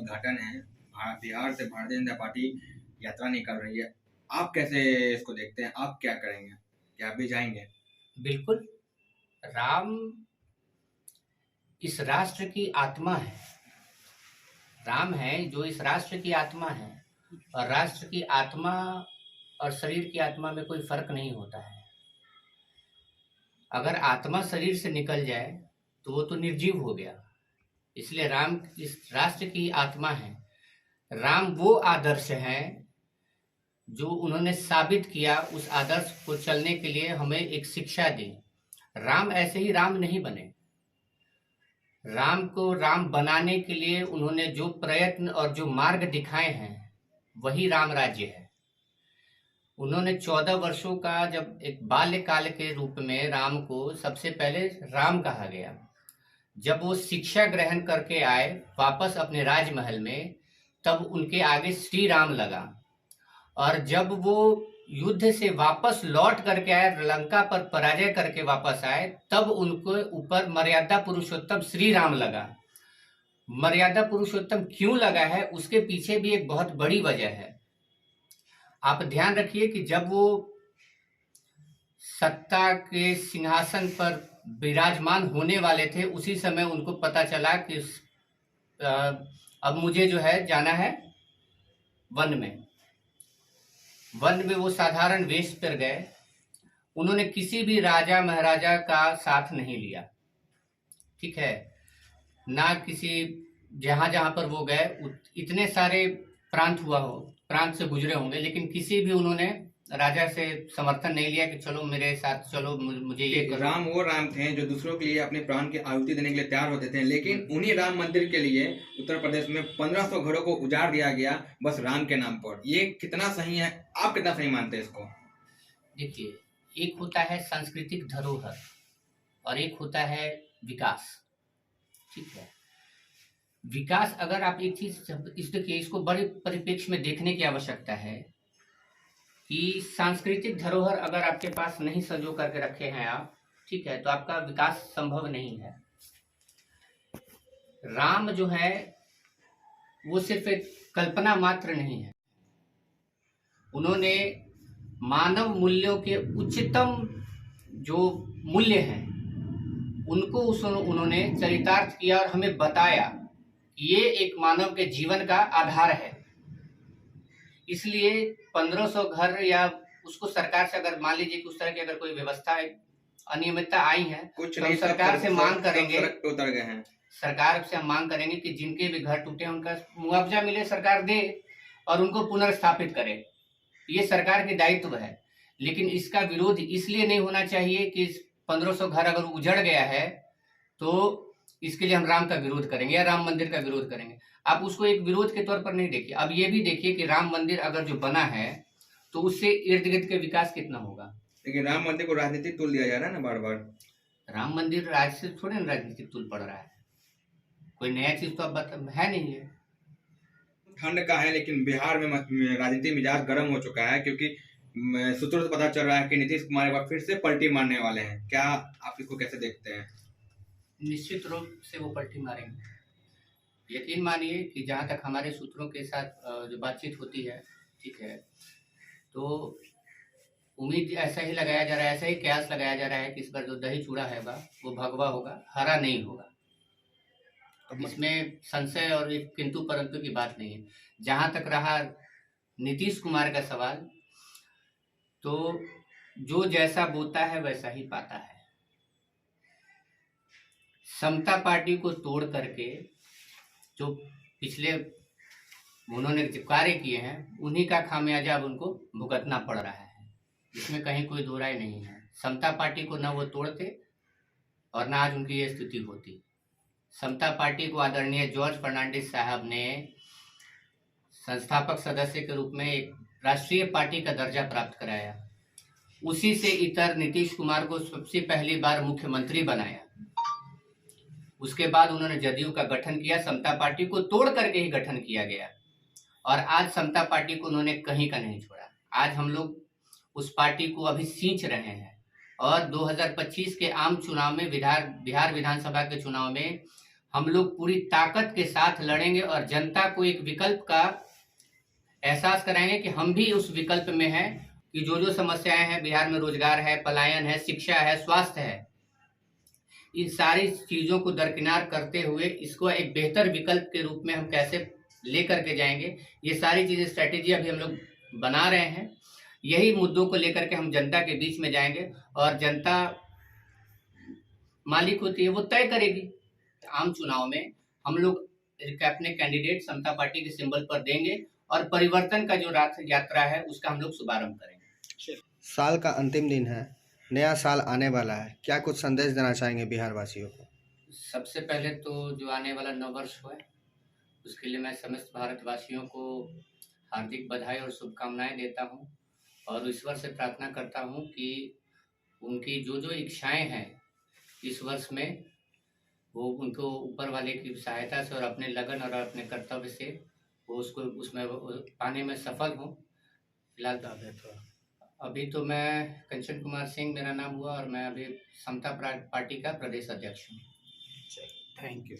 उद्घाटन है। बिहार से भारतीय जनता पार्टी यात्रा निकल रही है। आप कैसे इसको देखते हैं? आप क्या करेंगे? क्या आप भी जाएंगे? बिल्कुल। राम इस राष्ट्र की आत्मा है। राम है जो इस राष्ट्र की आत्मा है, और राष्ट्र की आत्मा और शरीर की आत्मा में कोई फर्क नहीं होता है। अगर आत्मा शरीर से निकल जाए तो वो तो निर्जीव हो गया। इसलिए राम इस राष्ट्र की आत्मा है। राम वो आदर्श है जो उन्होंने साबित किया। उस आदर्श को चलने के लिए हमें एक शिक्षा दी। राम ऐसे ही राम नहीं बने। राम को राम बनाने के लिए उन्होंने जो प्रयत्न और जो मार्ग दिखाए हैं, वही राम राज्य है। उन्होंने 14 वर्षों का, जब एक बाल्यकाल के रूप में राम को सबसे पहले राम कहा गया। जब वो शिक्षा ग्रहण करके आए वापस अपने राजमहल में, तब उनके आगे श्री राम लगा। और जब वो युद्ध से वापस लौट करके आए, लंका पर पराजय करके वापस आए, तब उनको ऊपर मर्यादा पुरुषोत्तम श्री राम लगा। मर्यादा पुरुषोत्तम क्यों लगा है, उसके पीछे भी एक बहुत बड़ी वजह है। आप ध्यान रखिए कि जब वो सत्ता के सिंहासन पर विराजमान होने वाले थे, उसी समय उनको पता चला कि अब मुझे जो है जाना है वन में। वन में वो साधारण वेश पर गए। उन्होंने किसी भी राजा महाराजा का साथ नहीं लिया, ठीक है ना। किसी जहां जहां पर वो गए, इतने सारे प्रांत से गुजरे होंगे, लेकिन किसी भी उन्होंने राजा से समर्थन नहीं लिया कि चलो मेरे साथ चलो, मुझे ये करो। राम वो राम थे जो दूसरों के लिए अपने प्राण की आहुति देने के लिए तैयार होते थे, लेकिन उन्हीं राम मंदिर के लिए उत्तर प्रदेश में 1500 घरों को उजाड़ दिया गया, बस राम के नाम पर। ये कितना सही है? आप कितना सही मानते हैं इसको? देखिए, एक होता है सांस्कृतिक धरोहर और एक होता है विकास, ठीक है। विकास, अगर आप एक चीज देखिए, इसको बड़े परिप्रेक्ष्य में देखने की आवश्यकता है कि सांस्कृतिक धरोहर अगर आपके पास नहीं संजो करके रखे हैं आप, ठीक है, तो आपका विकास संभव नहीं है। राम जो है वो सिर्फ एक कल्पना मात्र नहीं है। उन्होंने मानव मूल्यों के उच्चतम जो मूल्य हैं उनको उन्होंने चरितार्थ किया और हमें बताया कि ये एक मानव के जीवन का आधार है। इसलिए 1500 घर, या उसको सरकार से अगर मान लीजिए कि उस तरह की अगर कोई व्यवस्था अनियमितता आई है, कुछ तो नहीं, सरकार से मांग करेंगे, उतर गए हैं। सरकार से हम मांग करेंगे कि जिनके भी घर टूटे उनका मुआवजा मिले, सरकार दे और उनको पुनर्स्थापित करे। ये सरकार के दायित्व है। लेकिन इसका विरोध इसलिए नहीं होना चाहिए कि 1500 घर अगर उजड़ गया है तो इसके लिए हम राम का विरोध करेंगे या राम मंदिर का विरोध करेंगे। आप उसको एक विरोध के तौर पर नहीं देखिए। अब ये भी देखिए कि राम मंदिर अगर जो बना है तो उससे इर्द गिर्द के विकास कितना होगा। लेकिन राम मंदिर को राजनीतिक तुल दिया जा रहा है ना बार बार। राम मंदिर राज से थोड़े ना राजनीतिक तुल पड़ रहा है। कोई नया चीज तो अब है नहीं है। ठंड का है, लेकिन बिहार में राजनीतिक मिजाज गर्म हो चुका है, क्योंकि सूत्रों से पता चल रहा है कि नीतीश कुमार एक बार फिर से पलटी मारने वाले हैं। क्या आप इसको कैसे देखते हैं? निश्चित रूप से वो पलटी मारेंगे। यकीन मानिए कि जहाँ तक हमारे सूत्रों के साथ जो बातचीत होती है, ठीक है, तो उम्मीद ऐसा ही लगाया जा रहा है, ऐसा ही कयास लगाया जा रहा है कि इस बार जो दही चूड़ा है वो भगवा होगा, हरा नहीं होगा। इसमें संशय और एक किंतु परंतु की बात नहीं है। जहां तक रहा नीतीश कुमार का सवाल, तो जो जैसा बोता है वैसा ही पाता है। समता पार्टी को तोड़ करके जो पिछले उन्होंने जो कार्य किए हैं, उन्हीं का खामियाजा अब उनको भुगतना पड़ रहा है। इसमें कहीं कोई दो राय नहीं है। समता पार्टी को न वो तोड़ते और न आज उनकी ये स्थिति होती। समता पार्टी को आदरणीय जॉर्ज फर्नांडिस साहब ने संस्थापक सदस्य के रूप में एक राष्ट्रीय पार्टी का दर्जा प्राप्त कराया। उसी से इतर नीतीश कुमार को सबसे पहली बार मुख्यमंत्री बनाया। उसके बाद उन्होंने जदयू का गठन किया। समता पार्टी को तोड़ करके ही गठन किया गया और आज समता पार्टी को उन्होंने कहीं का नहीं छोड़ा। आज हम लोग उस पार्टी को अभी सींच रहे हैं और 2025 के आम चुनाव में, बिहार विधानसभा के चुनाव में हम लोग पूरी ताकत के साथ लड़ेंगे और जनता को एक विकल्प का एहसास कराएंगे कि हम भी उस विकल्प में हैं, कि जो जो समस्याएं हैं बिहार में, रोजगार है, पलायन है, शिक्षा है, स्वास्थ्य है, इन सारी चीजों को दरकिनार करते हुए इसको एक बेहतर विकल्प के रूप में हम कैसे लेकर के जाएंगे, ये सारी चीजें, स्ट्रेटेजी अभी हम लोग बना रहे हैं। यही मुद्दों को लेकर के हम जनता के बीच में जाएंगे और जनता मालिक होती है, वो तय करेगी। आम चुनाव में हम लोग अपने कैंडिडेट समता पार्टी के सिंबल पर देंगे और परिवर्तन का जो रथ यात्रा है उसका हम लोग शुभारंभ करेंगे। साल का अंतिम दिन है, नया साल आने वाला है, क्या कुछ संदेश देना चाहेंगे बिहार वासियों को? सबसे पहले तो जो आने वाला नववर्ष है उसके लिए मैं समस्त भारतवासियों को हार्दिक बधाई और शुभकामनाएं देता हूं और ईश्वर से प्रार्थना करता हूं कि उनकी जो जो इच्छाएं हैं इस वर्ष में वो उनको ऊपर वाले की सहायता से और अपने लगन और अपने कर्तव्य से वो उसको उसमें पाने में सफल हों। फिलहाल अभी तो मैं कंचन कुमार सिंह मेरा नाम हुआ और मैं अभी समता पार्टी का प्रदेश अध्यक्ष हूँ। Thank you.